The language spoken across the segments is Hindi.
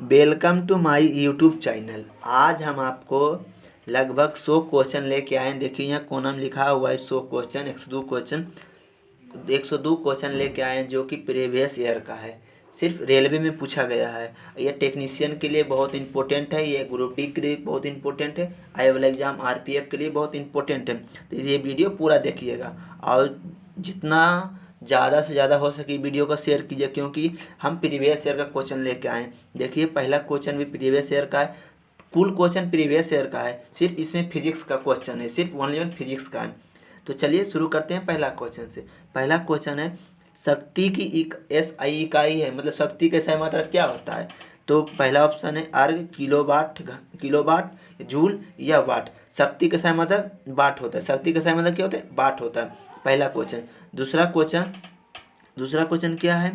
Welcome to my YouTube channel. आज हम आपको लगभग 100 क्वेश्चन लेके आए हैं। देखिए यहाँ कोना में लिखा हुआ है 100 क्वेश्चन, 102 क्वेश्चन लेके आए हैं जो कि प्रीवियस ईयर का है। सिर्फ रेलवे में पूछा गया है। ये टेक्नीशियन के लिए बहुत इंपॉर्टेंट है, ये ग्रुप डी के लिए बहुत इंपॉर्टेंट है, आई वाला एग्जाम आरपीएफ के लिए बहुत इंपॉर्टेंट है। तो ये वीडियो पूरा देखिएगा और जितना ज़्यादा से ज़्यादा हो सके वीडियो को शेयर कीजिए, क्योंकि हम प्रीवियस ईयर का क्वेश्चन लेके आए हैं। देखिए पहला क्वेश्चन भी प्रीवियस ईयर का है, कुल क्वेश्चन प्रीवियस ईयर का है, सिर्फ इसमें फिजिक्स का क्वेश्चन है, सिर्फ ओनली वन फिजिक्स का है। तो चलिए शुरू करते हैं पहला क्वेश्चन से। पहला क्वेश्चन है शक्ति की एसआई इकाई है, मतलब शक्ति का SI मात्रक क्या होता है। तो पहला ऑप्शन है अर्ग, किलोवाट, जूल या वाट। शक्ति का SI मात्रक वाट होता है। शक्ति का SI मात्रक क्या होता है, वाट होता है। पहला क्वेश्चन। दूसरा क्वेश्चन क्या है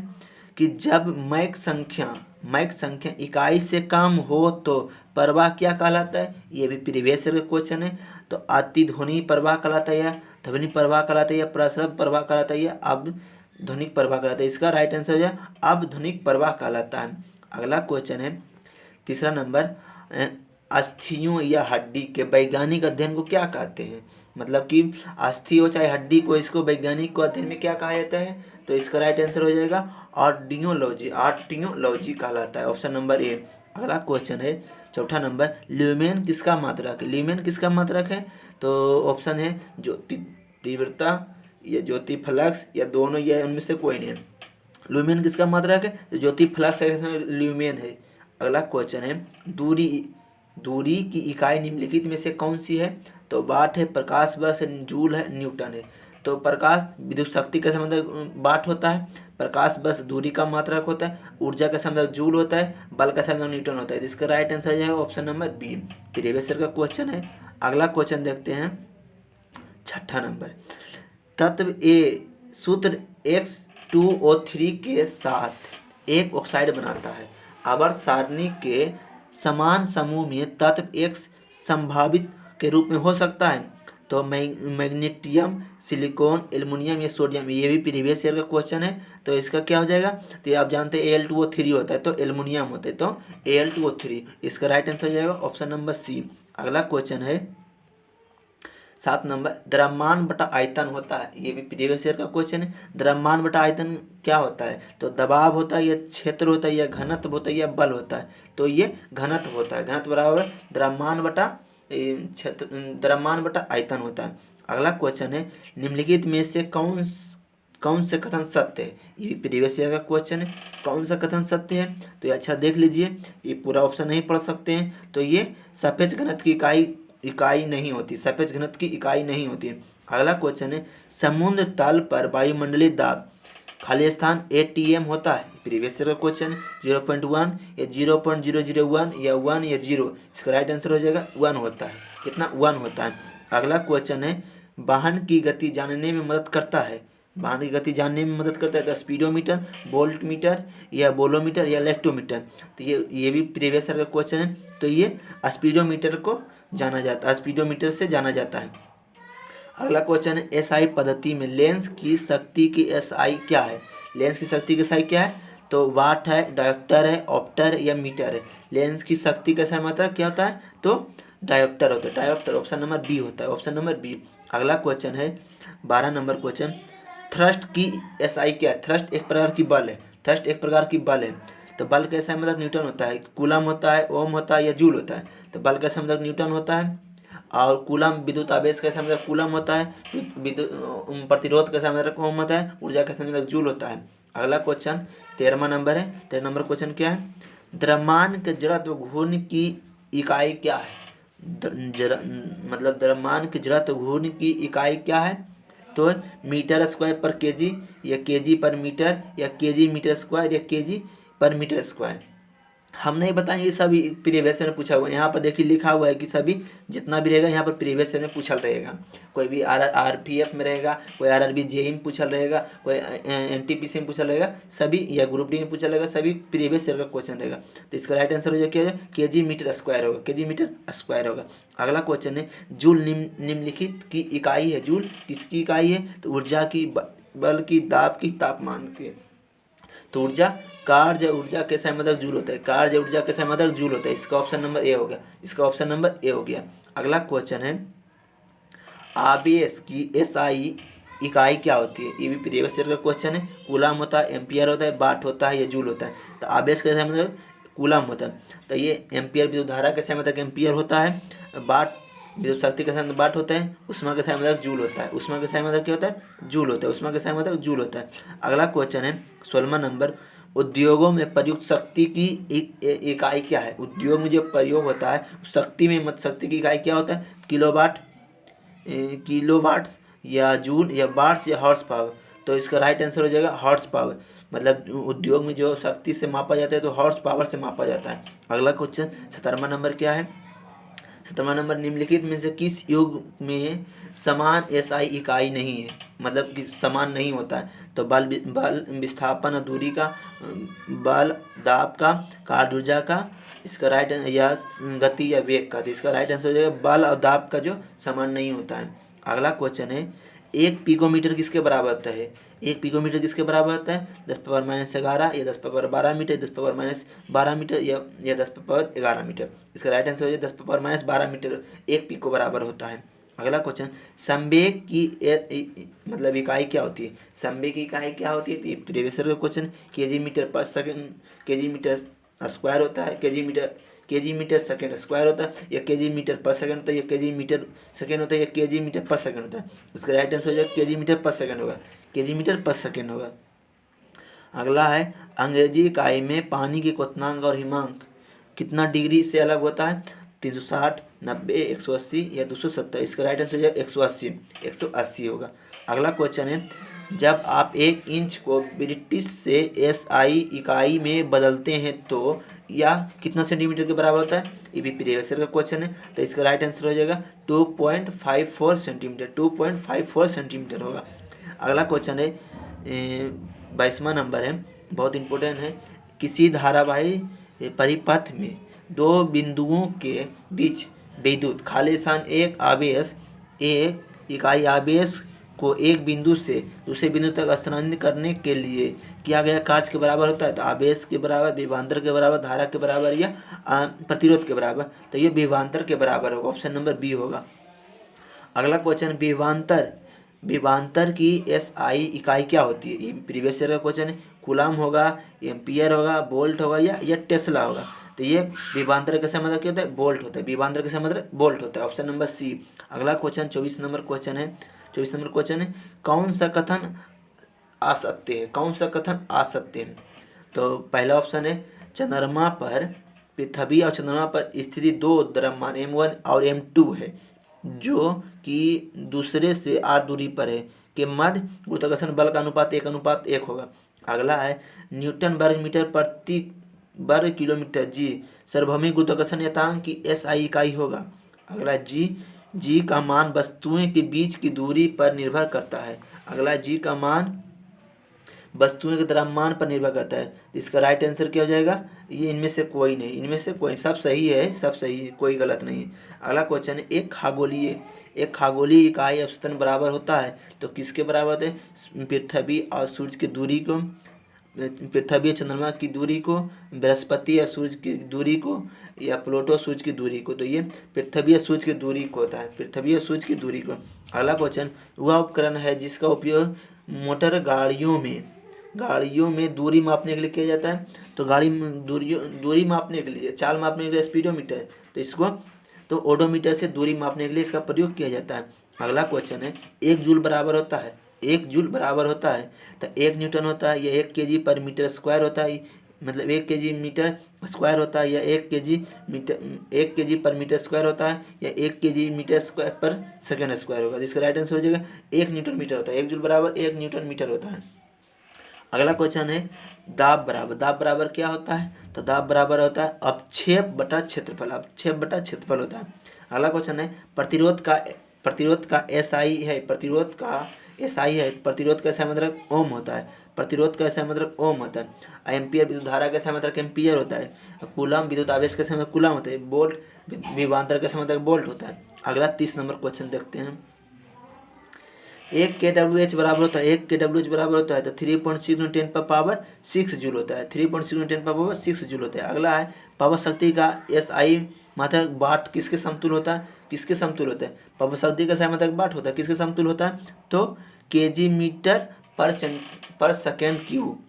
कि जब मैक संख्या इकाई से कम हो तो प्रवाह क्या कहलाता है। ये भी प्रीवियस ईयर का क्वेश्चन है। तो अतिध्वनि प्रवाह कहलाता है, या ध्वनि प्रवाह कहलाता है, या प्रसरव प्रवाह कहलाता है, या अवध्वनिक प्रवाह कहलाता है। इसका राइट आंसर हो जाए अवध्वनिक प्रवाह कहलाता है। अगला क्वेश्चन है तीसरा नंबर, अस्थियों या हड्डी के वैज्ञानिक अध्ययन को क्या कहते हैं। मतलब कि अस्थि हो चाहे हड्डी को, इसको वैज्ञानिक को अध्ययन में क्या कहा जाता है। तो इसका राइट आंसर हो जाएगा आर्टियोलॉजी कहलाता है, ऑप्शन नंबर ए। अगला क्वेश्चन है चौथा नंबर, ल्यूमेन किसका मात्रक है। तो ऑप्शन है ज्योति तीव्रता या ज्योति फ्लक्स, या दोनों, या उनमें से कोई नहीं है। ल्यूमेन किसका मात्रक है, तो ज्योति फ्लक्स ल्यूमेन है। अगला क्वेश्चन है दूरी की इकाई निम्नलिखित में से कौन सी है। तो वाट है, प्रकाश वर्ष है, जूल है, न्यूटन है। तो प्रकाश विद्युत शक्ति का संबंध वाट होता है, प्रकाश वर्ष दूरी का मात्रक होता है, ऊर्जा का संबंध जूल होता है, बल का संबंध न्यूटन होता है। तो इसका राइट आंसर है option number B, previous year का क्वेश्चन है। अगला क्वेश्चन देखते हैं छठा नंबर, तत्व ए सूत्र X2O3 के साथ एक ऑक्साइड बनाता है। आवर्त सारणी के समान समूह में तत्व X संभावित के रूप में हो सकता है। तो मैग्नीशियम, सिलिकॉन, एल्युमिनियम या सोडियम। ये भी प्रीवियस ईयर का क्वेश्चन है। तो इसका क्या हो जाएगा, तो ये आप जानते हैं Al2O3 होता है, तो एल्युमिनियम होता है, तो Al2O3। इसका राइट आंसर हो जाएगा ऑप्शन नंबर सी। अगला क्वेश्चन है 7 नंबर, द्रव्यमान बटा आयतन होता है। ये भी प्रीवियस ईयर का क्वेश्चन है। द्रव्यमान बटा आयतन क्या होता है, तो दबाव होता है, या क्षेत्र होता है, या घनत्व होता है, या बल होता है। तो ये घनत्व होता है, घनत्व बराबर द्रव्यमान बटा आयतन होता है। अगला क्वेश्चन है निम्नलिखित में से कौन से कथन सत्य है। ये भी प्रीवियस ईयर का क्वेश्चन है। कौन सा कथन सत्य है, तो ये अच्छा देख लीजिए, ये पूरा ऑप्शन नहीं पढ़ सकते हैं। तो ये सापेक्ष घनत्व की इकाई नहीं होती, सापेक्ष घनत्व की इकाई नहीं होती है। अगला क्वेश्चन है समुद्र तल पर वायुमंडलीय दाब खाली स्थान ATM होता है। प्रीवियस ईयर का क्वेश्चन है। 0.1 या 0.001 या 1 या 0। इसका राइट आंसर हो जाएगा 1 होता है। कितना, 1 होता है। अगला क्वेश्चन है वाहन की गति जानने में मदद करता है। वाहन की गति जानने में मदद करता है, तो स्पीडोमीटर, वोल्ट मीटर या बोलोमीटर या इलेक्ट्रोमीटर। तो ये भी प्रीवियस ईयर का क्वेश्चन है। तो ये स्पीडोमीटर को जाना जाता है, स्पीडोमीटर से जाना जाता है। अगला क्वेश्चन है SI पद्धति में लेंस की शक्ति की SI क्या है। लेंस की शक्ति की SI क्या है, तो वाट है, डायोप्टर है, ऑप्टर या मीटर है। लेंस की शक्ति का SI मात्रक क्या होता है, तो डायोप्टर होता है, डायोप्टर, ऑप्शन नंबर बी होता है, ऑप्शन नंबर बी। अगला क्वेश्चन है 12 नंबर क्वेश्चन, थ्रस्ट की SI क्या है। थ्रस्ट एक प्रकार की बल है। तो बल का SI मतलब न्यूटन होता है, कूलम होता है, ओम होता है, या जूल होता है। तो बल का SI मतलब न्यूटन होता है, और कूलम विद्युत आवेश का SI मतलब कूलम होता है, प्रतिरोध का SI मतलब ओम होता है, ऊर्जा का SI मतलब जूल होता है। अगला क्वेश्चन 13वां नंबर है। 13 नंबर क्वेश्चन क्या है, द्रव्यमान के जड़त्व घूर्णन की इकाई क्या है। मतलब द्रव्यमान की जड़त्व घूर्णन की इकाई क्या है, तो मीटर स्क्वायर पर केजी, या केजी पर मीटर, या केजी मीटर स्क्वायर, या केजी पर मीटर स्क्वायर। हम नहीं बताएंगे, सभी प्रीवियस में पूछा हुआ है। यहाँ पर देखिए लिखा हुआ है कि सभी जितना भी रहेगा यहाँ पर प्रीवियस में पूछल रहेगा। कोई भी RPF में रहेगा, कोई RRB JEE में पूछल रहेगा, कोई NTPC में पूछल रहेगा, सभी, या ग्रुप डी में पूछल रहेगा, सभी प्रीवियस ईयर का क्वेश्चन रहेगा। तो इसका राइट आंसर हो जाए क्या है, केजी मीटर स्क्वायर होगा। अगला क्वेश्चन है जूल निम्नलिखित की इकाई है। जूल किसकी इकाई है, तो ऊर्जा की, बल की, दाब की, तापमान की। तो ऊर्जा कार्य ऊर्जा के संबंधक जूल होता है, कार्य ऊर्जा के संबंधक जूल होता है। इसका ऑप्शन नंबर ए हो गया, इसका ऑप्शन नंबर ए हो गया। अगला क्वेश्चन है आवेश की एसआई इकाई क्या होती है? ये भी प्रीवियस ईयर का क्वेश्चन है। कूलम होता है, एम्पियर होता है, वाट होता है या जूल होता है? तो आवेश के संबंधक कूलम होता है, तो ये एम्पियर विद्युत धारा के संबंधक एम्पियर होता है, वाट विद्युत शक्ति के संबंधक वाट होता है, उष्मा के संबंधक जूल होता है, उष्मा के संबंधक क्या होता है? जूल होता है, उष्मा के संबंधक जूल होता है। अगला क्वेश्चन है 16वां नंबर, उद्योगों में प्रयुक्त शक्ति की इकाई क्या है? उद्योग में जो प्रयोग होता है शक्ति में, मत शक्ति की इकाई क्या होता है? किलोवाट, किलोवाट या जूल या वाट्स या हॉर्स पावर? तो इसका राइट आंसर हो जाएगा हॉर्स पावर। मतलब उद्योग में जो शक्ति से मापा जाता है तो हॉर्स पावर से मापा जाता है। अगला क्वेश्चन 17वां नंबर क्या है? 17वां नंबर, निम्नलिखित में से किस युग में समान एसआई इकाई नहीं है? मतलब कि समान नहीं होता है। तो बल विस्थापन दूरी का, बल दाब का, कार्य ऊर्जा का, इसका राइट या गति या वेग का? तो इसका राइट आंसर हो जाएगा बल और दाब का जो समान नहीं होता है। अगला क्वेश्चन है 1 पिकोमीटर किसके बराबर होता है? 1 पिकोमीटर किसके बराबर होता है? 10⁻⁻11 या 10⁻12 मीटर, 10⁻12 मीटर या 10⁻11 मीटर? इसका राइट आंसर हो जाए 10⁻12 मीटर 1 पिको बराबर होता है। अगला क्वेश्चन, संवेग की मतलब इकाई क्या होती है? संवेग की इकाई क्या होती है? तो प्रीवियस ईयर का क्वेश्चन केजी मीटर पर सेकंड, केजी मीटर स्क्वायर होता है, केजी मीटर सेकंड स्क्वायर होता है, या केजी मीटर पर सेकंड होता है, या केजी मीटर सेकंड होता है, या केजी मीटर पर सेकंड होता है? इसका राइट आंसर हो जाएगा केजी मीटर पर सेकंड होगा, केजी मीटर पर सेकंड होगा। अगला है अंग्रेजी इकाई में पानी की क्वथनांक और हिमांक कितना डिग्री से अलग होता है? 360, 90, 180 या 270? इसका राइट आंसर हो जाएगा 180, 180 होगा। अगला क्वेश्चन है, जब आप 1 इंच को ब्रिटिश से एसआई इकाई में बदलते हैं तो यह कितना सेंटीमीटर के बराबर होता है? ये भी प्रीवियस ईयर का क्वेश्चन है। तो इसका राइट आंसर हो जाएगा 2.54 सेंटीमीटर, 2.54 सेंटीमीटर होगा। अगला क्वेश्चन है 22वां नंबर है, बहुत इंपॉर्टेंट है। किसी धारावाही परिपथ में 2 बिंदुओं के बीच विद्युत खाली स्थान एक आवेश, एक इकाई आवेश को एक बिंदु से दूसरे बिंदु तक स्थानांतरित करने के लिए किया गया कार्य के बराबर होता है? तो आवेश के बराबर, विभवांतर के बराबर, धारा के बराबर या प्रतिरोध के बराबर? तो ये विभवांतर के बराबर होगा, ऑप्शन नंबर बी होगा। अगला क्वेश्चन, विभवांतर की एसआई इकाई क्या होती है? ये प्रीवियस ईयर का क्वेश्चन है। कूलम होगा, एम्पियर होगा, वोल्ट होगा या टेस्ला होगा? तो ये विभवांतर के मतलब क्या होता है? वोल्ट होता है। विभवांतर के मतलब वोल्ट होता है, ऑप्शन नंबर सी। अगला क्वेश्चन 24 नंबर क्वेश्चन है। 24 नंबर क्वेश्चन है, कौन सा कथन आ सकते हैं? कौन सा कथन आ सकते हैं? तो पहला ऑप्शन है, चंद्रमा पर पृथ्वी और चंद्रमा पर स्थिति 2 द्रव्यमान m1 और m2 है जो कि दूसरे से r दूरी पर है के मध्य गुरुत्वाकर्षण बल का अनुपात 1:1 होगा। अगला है, न्यूटन वर्ग मीटर प्रति वर्ग किलोमीटर जी सार्वभौमिक गुरुत्वाकर्षण नियतांक की एसआई इकाई होगा। अगला, जी का मान वस्तुओं के बीच की दूरी पर निर्भर करता है। अगला, जी का मान वस्तुओं के द्रव्यमान पर निर्भर करता है। इसका राइट आंसर क्या हो जाएगा? ये इनमें से कोई नहीं, इनमें से कोई, सब सही है, सब सही है, कोई गलत नहीं है। अगला क्वेश्चन है, एक खगोलीय इकाई औसतन बराबर होता है तो किसके बराबर होता है? पृथ्वी और सूर्य की दूरी को, पृथ्वी और चंद्रमा की दूरी को, बृहस्पति और सूर्य की दूरी को, या प्लूटो सूर्य की दूरी को? तो ये पृथ्वी और सूर्य की दूरी को होता है, पृथ्वी और सूर्य की दूरी को। अगला क्वेश्चन, वह उपकरण है जिसका उपयोग मोटर गाड़ियों में दूरी मापने के लिए किया जाता है? तो दूरी मापने के लिए, चाल मापने के लिए स्पीडोमीटर, तो इसको तो ओडोमीटर से दूरी मापने के लिए इसका प्रयोग किया जाता है। अगला क्वेश्चन है, 1 जूल बराबर होता है, 1 जूल बराबर होता है तो 1 न्यूटन होता है या 1 केजी पर मीटर स्क्वायर होता है? मतलब 1 केजी मीटर स्क्वायर होता है या 1 केजी पर मीटर स्क्वायर होता है या 1 केजी मीटर स्क्वायर पर सेकंड स्क्वायर होगा? जिसका राइट आंसर हो जाएगा 1 न्यूटन मीटर होता है। 1 जूल बराबर 1 न्यूटन मीटर होता है। अगला क्वेश्चन है, दाब बराबर क्या होता है? तो दाब बराबर होता है अपक्षेप बटा क्षेत्रफल, अपक्षेप बटा क्षेत्रफल होता है। अगला क्वेश्चन है, प्रतिरोध का एसआई है, प्रतिरोध का SI मात्रक ओम होता है, प्रतिरोध का SI मात्रक ओम होता है। एम्पियर विद्युत धारा का SI मात्रक एम्पियर होता है। कूलम विद्युत आवेश का SI मात्रक कूलम होता है। वोल्ट विभवांतर का SI मात्रक वोल्ट होता है। अगला 30 नंबर क्वेश्चन देखते हैं। एक के डब्ल्यू एच बराबर होता है, एक के डब्ल्यू एच बराबर होता है तो 3.6 × 10⁻6 जूल होता है, 3.6 × 10⁻6 जूल होता है। अगला है पावर शक्ति का SI मात्रक वाट किसके समतुल होता है, किसके समतुल होता है, पावर शक्ति का SI मात्रक वाट होता है, किसके समतुल होता है, तो kg मीटर पर सेकेंड क्यूब।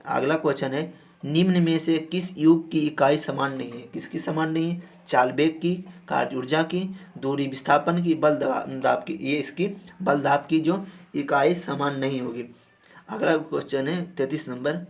अगला क्वेश्चन है निम्न में से किस युग की इकाई समान नहीं है, किसकी समान नहीं है, चाल वेग की, कार्य ऊर्जा की, दूरी विस्थापन की, बल दाब की। ये इसकी बल दाब की जो इकाई समान नहीं होगी। अगला क्वेश्चन है 33 नंबर,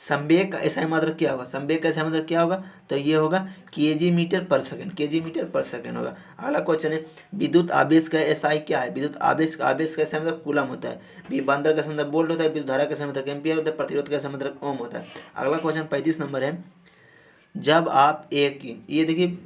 संवेग का SI मात्रक क्या होगा, संवेग का SI मात्रक क्या होगा, तो ये होगा kg मीटर पर सेकंड, kg मीटर पर सेकंड होगा। अगला क्वेश्चन है विद्युत आवेश का SI क्या है, विद्युत आवेश का SI मात्रक कूलम होता है, विभवांतर का SI मात्रक वोल्ट होता है, विद्युत धारा का SI मात्रक एम्पियर होता है, प्रतिरोध का SI मात्रक ओम होता है। अगला क्वेश्चन 35 नंबर है, जब आप एक ये देखिए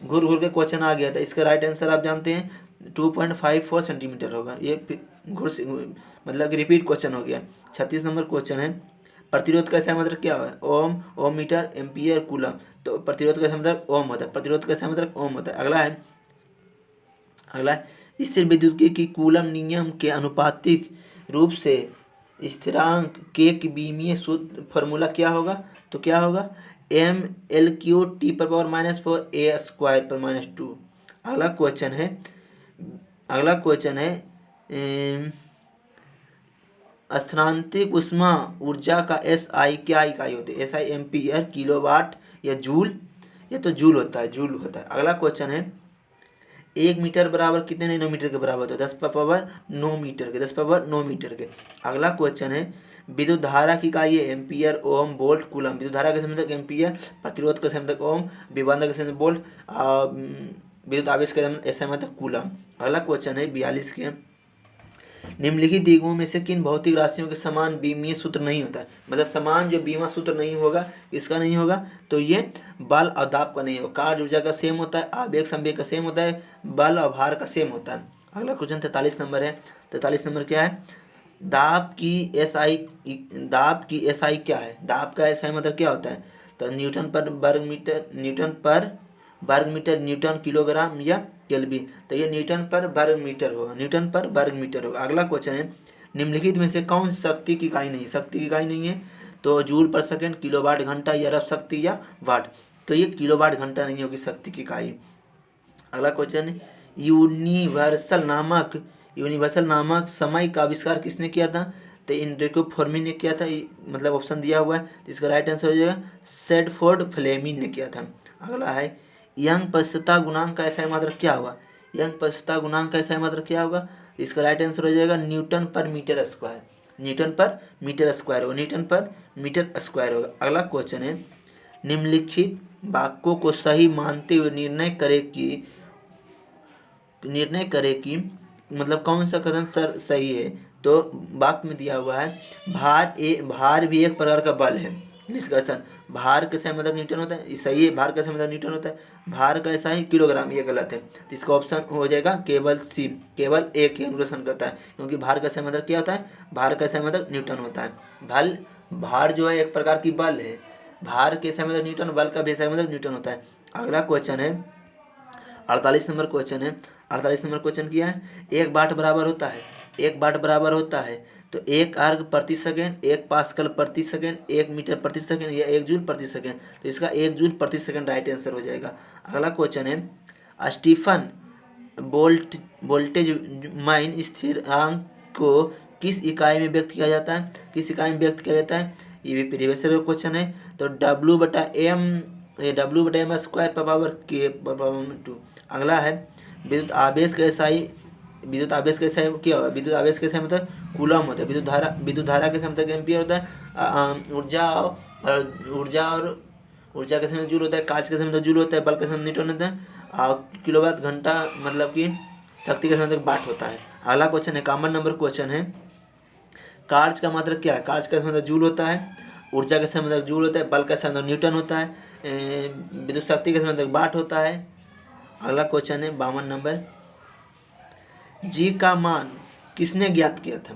घूर घूर के क्वेश्चन आ गया था, इसका राइट आंसर आप जानते हैं 2.54 सेंटीमीटर होगा। ये घुर से मतलब कि रिपीट क्वेश्चन हो गया। 36 नंबर क्वेश्चन है प्रतिरोध का SI मात्रक क्या है, ओम, ओम मीटर, एम्पियर, कूलम। तो प्रतिरोध का SI मात्रक ओम होता है, प्रतिरोध का SI मात्रक ओम होता है। अगला है स्थिर विद्युत की कूलम नियम के अनुपातिक रूप से स्थिरांक के विमीय सूत्र फॉर्मूला क्या होगा, तो क्या होगा mL3T⁻⁴ A² पर-2। अगला क्वेश्चन है स्थानांतरित ऊष्मा ऊर्जा का SI क्या इकाई होती है, SI एम्पियर, किलोवाट या जूल, या तो जूल होता है, जूल होता है। अगला क्वेश्चन है 1 मीटर बराबर कितने नैनोमीटर के बराबर होता है, 10⁻9 मीटर के, 10⁻9 मीटर के। अगला क्वेश्चन है विद्युत धारा की इकाई है एम्पियर, ओम, वोल्ट, कूलम। विद्युत धारा का संबंधक एम्पियर, प्रतिरोध का संबंधक ओम, विभवांतर का संबंधक वोल्ट, विद्युत आवेश का SI मात्रक कूलम। अगला क्वेश्चन है 42 के निम्नलिखित दिगों में से किन भौतिक राशियों के समान विमीय सूत्र नहीं होता है, मतलब समान जो विमा सूत्र नहीं होगा, इसका नहीं होगा, तो ये बल और दाब का नहीं होगा। कार्य ऊर्जा का सेम होता है, आवेग संवेग का सेम होता है, बल और भार का सेम होता है। अगला क्वेश्चन 43 नंबर है, 43 नंबर क्या है दाब की SI क्या है, दाब का SI मतलब क्या होता है, तो न्यूटन पर वर्ग मीटर, न्यूटन किलोग्राम या केल्विन। तो ये न्यूटन पर वर्ग मीटर होगा, न्यूटन पर वर्ग मीटर होगा। अगला क्वेश्चन है निम्नलिखित में से कौन शक्ति की इकाई नहीं, शक्ति की इकाई नहीं है, तो जूल पर सेकंड, किलोवाट घंटा या अरब शक्ति या वाट। तो ये किलोवाट घंटा नहीं होगी शक्ति की इकाई। अगला क्वेश्चन है यूनिवर्सल नामक समय का आविष्कार किसने किया था, तो एनरिको फेर्मी ने किया था, मतलब ऑप्शन दिया हुआ है, तो इसका राइट आंसर हो जाएगा सेडफोर्ड फ्लेमिंग ने किया था। अगला है यंग परिशुद्धता गुणांक का SI मात्रक क्या होगा, यंग परिशुद्धता गुणांक का SI मात्रक क्या होगा, इसका राइट आंसर हो जाएगा न्यूटन पर मीटर स्क्वायर, न्यूटन पर मीटर स्क्वायर होगा, न्यूटन पर मीटर स्क्वायर होगा। अगला क्वेश्चन है निम्नलिखित वाक्यों को सही मानते हुए निर्णय करे कि मतलब कौन सा कथन सही है। तो वाक्य में दिया हुआ है भार भी एक प्रकार का बल है। निष्कर्षण भार का SI मतलब न्यूटन होता है, ये सही है, भार का SI मतलब न्यूटन होता है, भार का SI किलोग्राम, ये गलत है। तो इसका ऑप्शन हो जाएगा केवल सी, केवल एक ही अनुसरण करता है, क्योंकि भार का SI मतलब क्या होता है, भार का SI मतलब न्यूटन होता है। भार जो है एक प्रकार की बल है, भार के SI मतलब न्यूटन, बल का भी SI मतलब न्यूटन होता है। अगला क्वेश्चन है 48 नंबर क्वेश्चन है, 48 नंबर क्वेश्चन किया है 1 वाट बराबर होता है, 1 वाट बराबर होता है तो 1 अर्ग प्रति सेकंड, 1 पास्कल प्रति सेकंड, 1 मीटर प्रति सेकंड या 1 जूल प्रति सेकंड। तो इसका 1 जूल प्रति सेकंड राइट आंसर हो जाएगा। अगला क्वेश्चन है स्टीफन वोल्टेज माइन स्थिरांक को किस इकाई में व्यक्त किया जाता है, किस इकाई में व्यक्त किया जाता है, ये भी प्रीवियस ईयर क्वेश्चन है। तो W/m²/2। अगला है विद्युत आवेश का SI क्या होगा, विद्युत आवेश का SI मतलब कूलम होता है, विद्युत धारा के SI मतलब एम्पियर होता है, ऊर्जा के समय जूल होता है, कार्य के समय जूल होता है, बल के समय न्यूटन होता है, और किलोवाट घंटा मतलब कि शक्ति के समय वाट होता है। अगला क्वेश्चन 51 नंबर क्वेश्चन है कार्य का मात्रक क्या है, कार्य का समय जूल होता है, ऊर्जा के समय जूल होता है, बल का समय न्यूटन होता है, विद्युत शक्ति के समय वाट होता है। अगला क्वेश्चन है 52 नंबर जी का मान किसने ज्ञात किया था,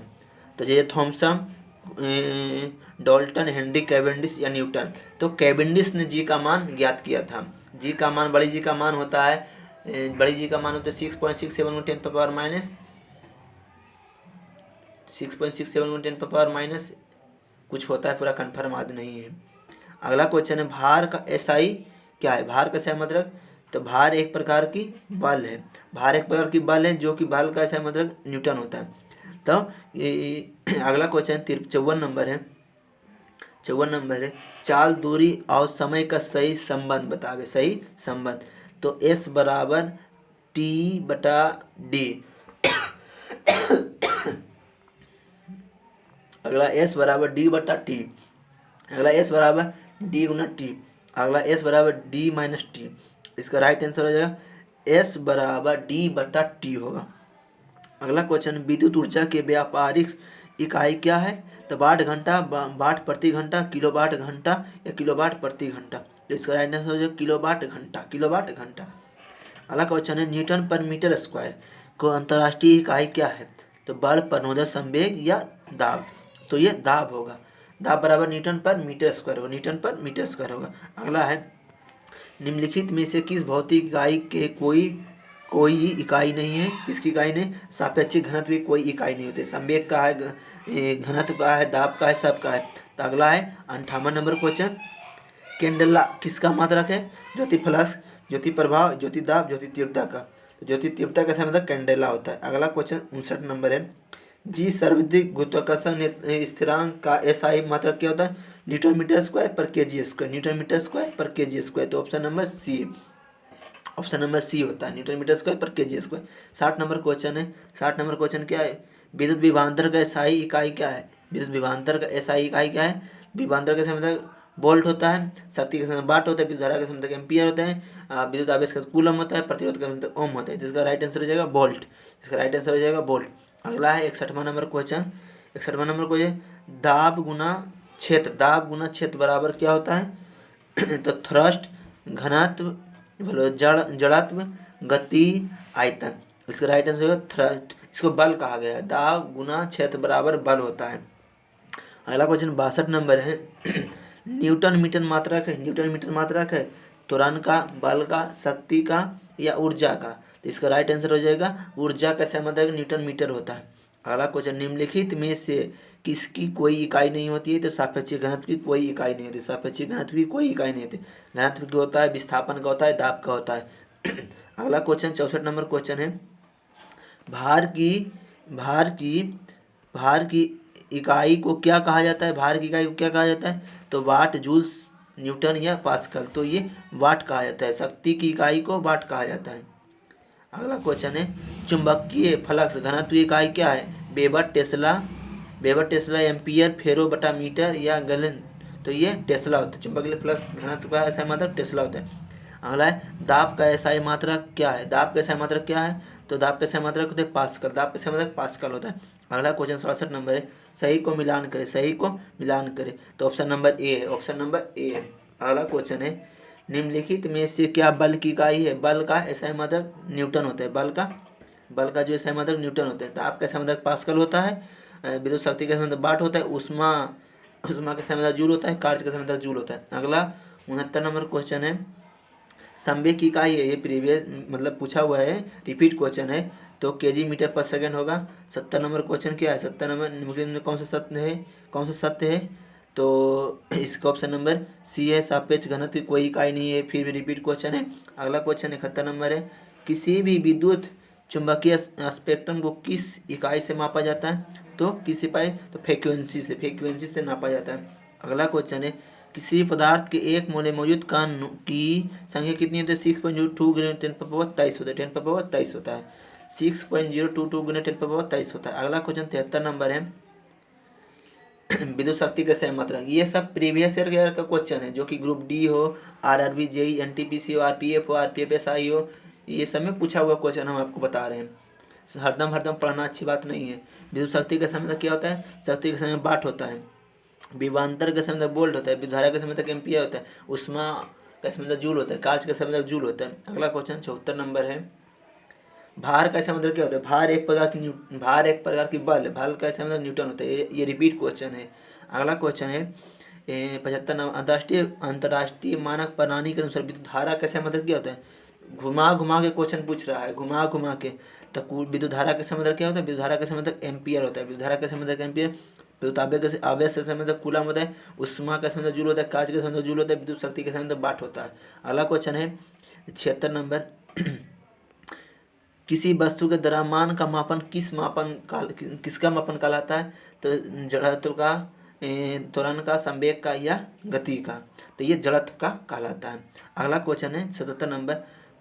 तो ये थॉमसन, डाल्टन, हेनरी कैवेंडिश या न्यूटन। तो कैवेंडिश ने जी का मान ज्ञात किया था। जी का मान, बड़ी जी का मान होता है बड़ी जी का मान होता है 6.67 10 पर पावर माइनस 6.67 10 पर पावर माइनस कुछ होता है, पूरा कन्फर्म आदि नहीं है। अगला क्वेश्चन है भार का एसआई क्या है। भार का SI मात्रक, तो भार एक प्रकार की बल है, भार एक प्रकार की बल है जो कि बल का SI मात्रक न्यूटन होता है। तो अगला क्वेश्चन 54 नंबर है, 54 नंबर है चाल दूरी और समय का सही संबंध बतावे, सही संबंध। तो S बराबर T बटा D। अगला S बराबर D बटा T, अगला S बराबर D गुना T, अगला S बराबर D माइनस T। इसका राइट आंसर हो जाएगा S बराबर D बटा T होगा। अगला क्वेश्चन विद्युत ऊर्जा के व्यापारिक इकाई क्या है। तो वाट घंटा, वाट प्रति घंटा, किलोवाट घंटा या किलोवाट प्रति घंटा। तो इसका राइट आंसर हो जाएगा किलोवाट घंटा, किलोवाट घंटा। अगला क्वेश्चन है न्यूटन पर मीटर स्क्वायर को अंतर्राष्ट्रीय इकाई क्या है। तो बल, प्रणोदय, संवेग या दाब। तो ये दाब होगा, दाब बराबर न्यूटन पर मीटर स्क्वायर होगा, न्यूटन पर मीटर स्क्वायर होगा। अगला है निम्नलिखित में से किस भौतिक इकाई के कोई इकाई नहीं है, किसकी इकाई नहीं। सापेक्षिक घनत्व की कोई इकाई नहीं होती, संवेग का है, घनत्व का है, दाब का है, सबका है। तो अगला है 58 नंबर क्वेश्चन कैंडेला किसका मात्रक है। ज्योति फ्लक्स, ज्योति प्रभाव, ज्योति दाब, ज्योति तीव्रता का। तो ज्योति तीव्रता का मतलब कैंडेला होता है। अगला क्वेश्चन 59 नंबर है जी सर्वाधिक गुरुत्वाकर्षण स्थिरांक का SI मात्रक क्या होता है। न्यूटन मीटर स्क्वायर पर kg square, newton metre square पर kg स्क्वायर। तो option number C, option number C होता है न्यूटन मीटर स्क्वायर पर kg स्क्वायर। 60 नंबर क्वेश्चन है, 60 नंबर क्वेश्चन क्या है विद्युत विभवांतर का SI इकाई क्या है। विद्युत विभवांतर का SI इकाई क्या है। विभवांतर का मतलब वोल्ट होता है, शक्ति का समय वाट होता है, विद्युत धारा का समय एम्पियर होता है, विद्युत आवेश का कूलम होता है, प्रतिरोध का मतलब ओम होता है। जिसका राइट आंसर हो जाएगा वोल्ट, इसका राइट आंसर हो जाएगा वोल्ट। अगला है 61वां नंबर क्वेश्चन, 61वां नंबर क्वेश्चन दाब गुना क्षेत्र, दाब गुना क्षेत्र बराबर क्या होता है। तो थ्रस्ट, घनत्व, जड़त्व, गति, आयतन। इसका राइट आंसर होगा थ्रस्ट, इसको बल कहा गया है, दाब गुना क्षेत्र बराबर बल होता है। अगला क्वेश्चन 62 नंबर है न्यूटन मीटर मात्रक है, न्यूटन मीटर मात्रक है त्वरण का, बल का, शक्ति का या ऊर्जा का। तो इसका राइट आंसर हो जाएगा ऊर्जा का SI मात्रक न्यूटन मीटर होता है। अगला क्वेश्चन निम्नलिखित में से किसकी कोई इकाई नहीं होती है। तो सापेक्षिक घनत्व की कोई इकाई नहीं होती, सापेक्षिक घनत्व की कोई इकाई नहीं होती। घनत्व की होता है, विस्थापन का होता है, दाब का होता है। अगला क्वेश्चन 64 नंबर क्वेश्चन है भार की इकाई को क्या कहा जाता है। भार की इकाई को क्या कहा जाता है। तो वाट, जूल्स, न्यूटन या पास्कल। तो ये वाट कहा जाता है, शक्ति की इकाई को वाट कहा जाता है। अगला क्वेश्चन है चुंबकीय फ्लक्स घनत्व की इकाई क्या है। वेबर, टेस्ला, एम्पियर, फेरो बटा मीटर या गैलन। तो ये टेस्ला होता है, चुंबकीय फ्लक्स घनत्व का SI मात्रक टेस्ला होता है। अगला है दाब का SI मात्रक क्या है। दाब का SI मात्रक क्या है। तो दाब का SI मात्रक होता है पास्कल, दाब का SI मात्रक पास्कल होता है। अगला क्वेश्चन 67 नंबर है सही को मिलान करें, सही को मिलान करें। तो ऑप्शन नंबर ए है, ऑप्शन नंबर ए है। अगला क्वेश्चन है निम्नलिखित में से क्या बल की इकाई है। बल का SI मात्रक न्यूटन होता है, बल का जो SI मात्रक न्यूटन होता है। दाब का SI मात्रक पास्कल होता है, विद्युत शक्ति का SI मात्रक वाट होता है, उष्मा का SI मात्रक जूल होता है, कार्य का SI मात्रक जूल होता है। अगला 69 नंबर क्वेश्चन है संवेग की इकाई है, ये प्रीवियस मतलब पूछा हुआ है, रिपीट क्वेश्चन है। तो kg मीटर पर सेकंड होगा। 70 नंबर क्वेश्चन क्या है, 70 नंबर निम्नलिखित में कौन सा सत्य है। तो इसका ऑप्शन नंबर सी है, सापेक्ष घनत्व की कोई इकाई नहीं है, फिर भी रिपीट क्वेश्चन है। अगला क्वेश्चन 71 नंबर है किसी भी विद्युत चुंबकीय स्पेक्ट्रम को किस इकाई से मापा जाता है। तो किस इकाई, तो फ्रीक्वेंसी से नापा जाता है। अगला क्वेश्चन है किसी पदार्थ के एक मोल में मौजूद कण की संख्या कितनी होती है। 6.02 गुना 10⁻23 होता है, 10⁻23 होता है, 6.022 गुना 10⁻23 होता है। अगला क्वेश्चन 73 नंबर है विद्युत शक्ति का SI मात्रक। ये सब प्रीवियस ईयर का क्वेश्चन है जो कि ग्रुप डी हो, RRB, JEE, NTPC हो, RPF हो, RPF SI हो, ये सब में पूछा हुआ क्वेश्चन हम आपको बता रहे हैं। हरदम पढ़ना अच्छी बात नहीं है। विद्युत शक्ति का SI मात्रक क्या होता है। शक्ति का SI वाट होता है, विभवांतर का SI मात्रक वोल्ट होता है, विद्युत धारा का SI मात्रक एम्पियर होता है, उष्मा का SI मात्रक जूल होता है, कार्य का SI मात्रक जूल होता है। अगला क्वेश्चन 74 नंबर है भार का SI मात्रक क्या होता है। भार एक प्रकार की बल है, भार का SI मात्रक न्यूटन होता है। ये रिपीट क्वेश्चन है। अगला क्वेश्चन है 75 नंबर अंतर्राष्ट्रीय मानक प्रणाली के अनुसार विद्युत धारा का SI मात्रक क्या होता है। घुमा घुमा के क्वेश्चन पूछ रहा है, घुमा घुमा के। तो विद्युत धारा के समय क्या होता है? विद्युत धारा के समय एम्पियर होता है। विद्युत धारा के समय एम्पियर। विद्युत आवेश के समय कूलम होता है। उष्मा के समय जूल होता है। कार्य के समय जूल होता है। विद्युत शक्ति के समय वाट होता है। अगला क्वेश्चन है 76 नंबर। किसी वस्तु के द्रव्यमान का मापन किसका मापन कहलाता है? तो जड़त्व का, त्वरण का, संवेग का या गति का? तो ये जड़त्व का कहलाता है। अगला क्वेश्चन है 77 नंबर।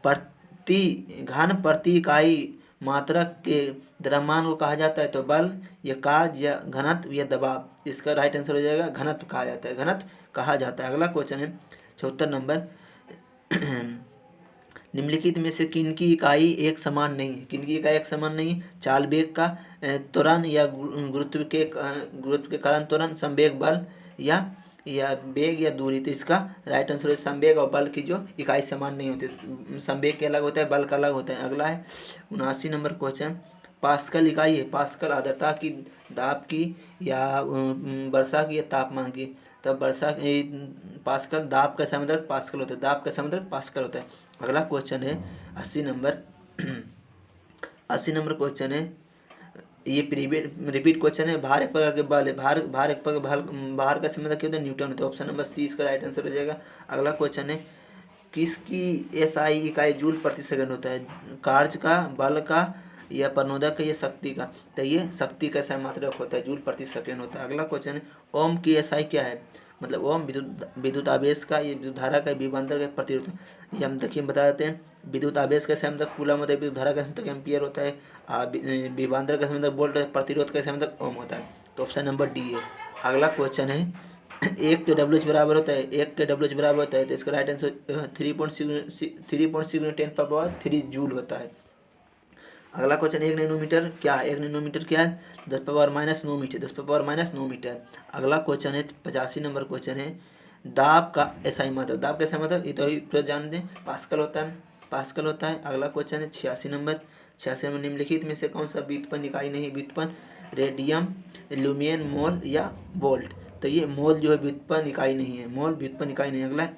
प्रति इकाई मात्रा के द्रव्यमान को कहा जाता है? तो बल या कार्य या घनत्व या दबाव? इसका राइट आंसर हो जाएगा घनत्व कहा जाता है, घनत्व कहा जाता है। अगला क्वेश्चन है 74 नंबर। निम्नलिखित में से किनकी इकाई एक समान नहीं है? किनकी इकाई एक समान नहीं है? चाल वेग का त्वरण या गुरुत्व के कारण त्वरण, संवेग बल या वेग या दूरी? तो इसका राइट आंसर है संवेग और बल की जो इकाई समान नहीं होती। संवेग के अलग होता है, बल का अलग होता है। अगला है 79 नंबर क्वेश्चन। पास्कल इकाई है। पास्कल आर्द्रता की, दाब की या वर्षा की या तापमान की? तब वर्षा पास्कल, दाब का समुद्रक पास्कल होता है। दाब का समुद्रक पास्कल होता है। अगला क्वेश्चन है 80 नंबर। 80 नंबर क्वेश्चन है, ये रिपीट क्वेश्चन है। भार एक प्रकार के बल है। भार एक प्रकार भार का संबंध क्या होता है? न्यूटन होता है। ऑप्शन नंबर सी इसका राइट आंसर हो जाएगा। अगला क्वेश्चन है किसकी एसआई इकाई जूल प्रति सेकंड होता है? कार्य का, बल का या प्रणोदक या शक्ति का? तो ये शक्ति का एसआई मात्रक होता है, जूल प्रति सेकंड होता है। अगला क्वेश्चन है ओम की एसआई क्या है? मतलब ओम विद्युत आवेश का, ये विद्युत धारा का, विभवांतर का प्रतिरोध। ये हम देखिए बता देते हैं। विद्युत आवेश का समय तक कूलम होता है। विद्युत धारा का समय तक एम्पियर होता है। विभवांतर का समय तक वोल्ट, प्रतिरोध का समय तक ओम होता है। तो ऑप्शन नंबर डी है। अगला क्वेश्चन है 1 के डब्ल्यू एच बराबर होता है। 1 के डब्ल्यू एच बराबर होता है, तो इसका राइट आंसर 3.6 जूल होता है। अगला क्वेश्चन 1 नैनोमीटर क्या है? 1 नैनोमीटर क्या है? 10⁻⁻9 मीटर। 10⁻⁹ मीटर। अगला क्वेश्चन है 85 नंबर क्वेश्चन है दाब का एसआई मात्रक। दाब का एसआई मात्रक ये तो जान दें, पास्कल होता है। पास्कल होता है। अगला क्वेश्चन है 86 नंबर। 86 नंबर। निम्नलिखित में से कौन सा व्युत्पन्न इकाई नहीं? व्युत्पन्न रेडियम, लुमियन, मोल या वोल्ट? तो ये मोल जो है व्युत्पन्न इकाई नहीं है। मोल व्युत्पन्न इकाई नहीं है। अगला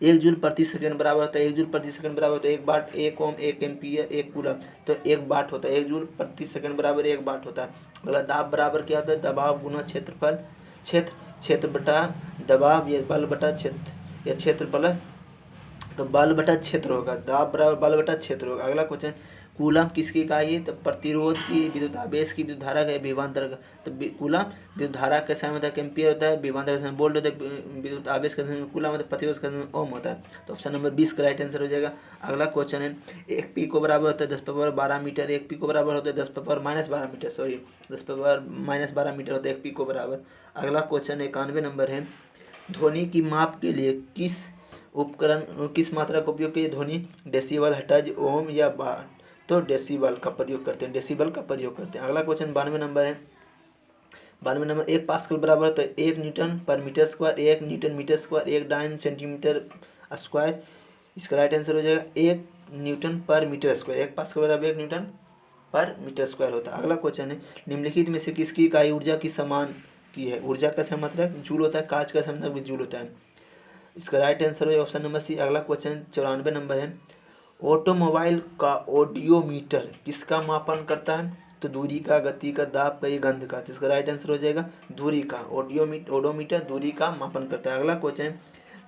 1 जूल प्रति सेकंड बराबर होता है। 1 जूल प्रति सेकंड बराबर होता है 1 वाट, 1 ओम, 1 एम्पियर, 1 कूलम। तो 1 वाट होता है। 1 जूल प्रति सेकंड बराबर 1 वाट होता है। अगला दाब बराबर क्या होता है? दबाव गुना क्षेत्रफल, क्षेत्र बटा दबाव या बल बटा क्षेत्र या क्षेत्र प्लस, तो बल बटा क्षेत्र होगा। दाब बराबर बल बटा क्षेत्र होगा। अगला क्वेश्चन कूलम किसकी इकाई है? तो प्रतिरोध की, विद्युत आवेश की, विद्युत धारा का, विभवांतर का? तो कूलम विद्युत धारा के समय होता है एम्पियर होता है। विभवांतर के समय वोल्ट होता है। विद्युत आवेश के समय कूलम होता है। प्रतिरोध के समय ओम होता है। तो ऑप्शन नंबर 20 का राइट आंसर हो जाएगा। अगला क्वेश्चन है 1 पीको बराबर होता है 10⁻12 मीटर। 1 पीको बराबर होता है 10⁻−12 मीटर। सॉरी, 10⁻−12 मीटर होता है 1 पीको बराबर। अगला क्वेश्चन 91 नंबर है ध्वनि की माप के लिए किस उपकरण, किस मात्रा का उपयोग किया? ध्वनि डेसिबल, हर्ट्ज, ओम या बार? तो डेसिबल का प्रयोग करते हैं। डेसिबल का प्रयोग करते हैं। अगला क्वेश्चन 92 नंबर है। 92 नंबर 1 पास्कल बराबर होता है 1 न्यूटन पर metre square, 1 newton metre square, 1 dyne centimetre square. इसका राइट आंसर हो जाएगा 1 न्यूटन पर मीटर स्क्वायर। 1 पास्कल बराबर 1 न्यूटन पर मीटर स्क्वायर होता है। अगला क्वेश्चन है निम्नलिखित में से किसकी इकाई ऊर्जा की समान की है? ऊर्जा का सही मतलब जूल होता है। कार्य का सही मतलब जूल होता है। इसका राइट आंसर है ऑप्शन नंबर सी। अगला क्वेश्चन 94 नंबर है ऑटोमोबाइल का ऑडियोमीटर किसका मापन करता है? तो दूरी का, गति का, दाब का या गंध का? तो इसका राइट आंसर हो जाएगा दूरी का। ओडोमीटर दूरी का मापन करता है। अगला क्वेश्चन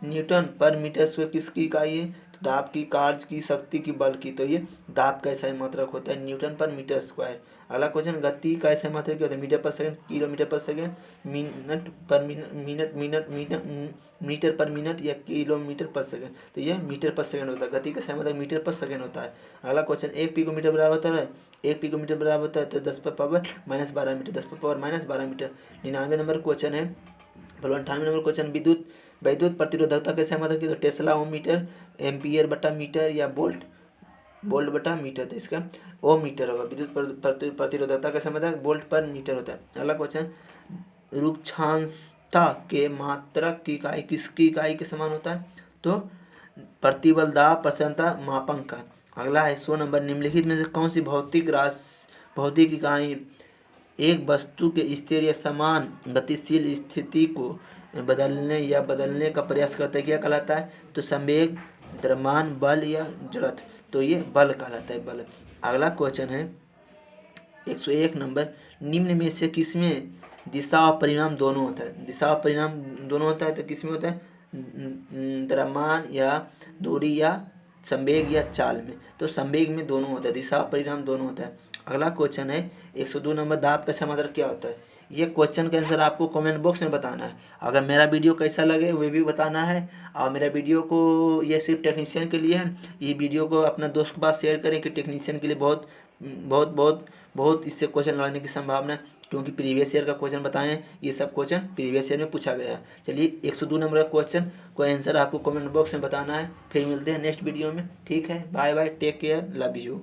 न्यूटन पर मीटर स्क्वायर किसकी इकाई है? तो दाब की, कार्य की, शक्ति की, बल की? तो ये दाब का ऐसा मात्रक होता है न्यूटन पर मीटर स्क्वायर। अगला क्वेश्चन गति का ऐसा मात्रक क्या होता है? मीटर पर सेकंड, किलोमीटर पर सेकंड, मिनट पर मीटर पर मिनट या किलोमीटर पर सेकंड? तो ये मीटर पर सेकंड होता है। गति का सही मतलब मीटर पर सेकंड होता है। अगला क्वेश्चन 1 पिकोमीटर बराबर होता है 1 पिकोमीटर बराबर होता है तो 10⁻−12 मीटर। 10⁻−12 मीटर। 99 नंबर क्वेश्चन है। 98 नंबर क्वेश्चन विद्युत प्रतिरोधकता के सही मतलब की? तो टेस्ला ओम मीटर, एम्पियर बटा मीटर या वोल्ट बटा मीटर? तो इसका ओम मीटर होगा। विद्युत प्रतिरोधकता का समय वोल्ट पर मीटर होता है। अगला क्वेश्चन रुक्षांशता के मात्रक की इकाई किसकी इकाई के समान होता है? तो प्रतिबल, दाब, प्रसन्नता, मापन का। अगला है 100 नंबर निम्नलिखित में से कौन सी भौतिक इकाई एक वस्तु के स्थिर या समान गतिशील स्थिति को बदलने का प्रयास करते क्या कहलाता है? तो संवेग, द्रव्यमान, बल या जड़त्व, तो ये बल कहलाता है, बल। अगला क्वेश्चन है 101 नंबर, निम्न में से किसमें दिशा और परिणाम दोनों होता है? दिशा और परिणाम दोनों होता है तो किसमें होता है? द्रव्यमान या दूरी या संवेग या चाल में। तो संवेग में दोनों होता है, दिशा और परिणाम दोनों होता है। अगला क्वेश्चन है 102 नंबर, दाब का समाधान क्या होता है? ये क्वेश्चन का आंसर आपको कमेंट बॉक्स में बताना है। अगर मेरा वीडियो कैसा लगे वो भी बताना है। और मेरा वीडियो को, ये सिर्फ टेक्नीशियन के लिए है, ये वीडियो को अपना दोस्त के पास शेयर करें कि टेक्नीशियन के लिए बहुत बहुत बहुत बहुत इससे क्वेश्चन लाने की संभावना है, क्योंकि प्रीवियस ईयर का क्वेश्चन बताएं, ये सब क्वेश्चन प्रीवियस ईयर में पूछा गया है। चलिए 102 नंबर का क्वेश्चन को आंसर आपको कमेंट बॉक्स में बताना है। फिर मिलते हैं नेक्स्ट वीडियो में। ठीक है, bye bye, take care, love you.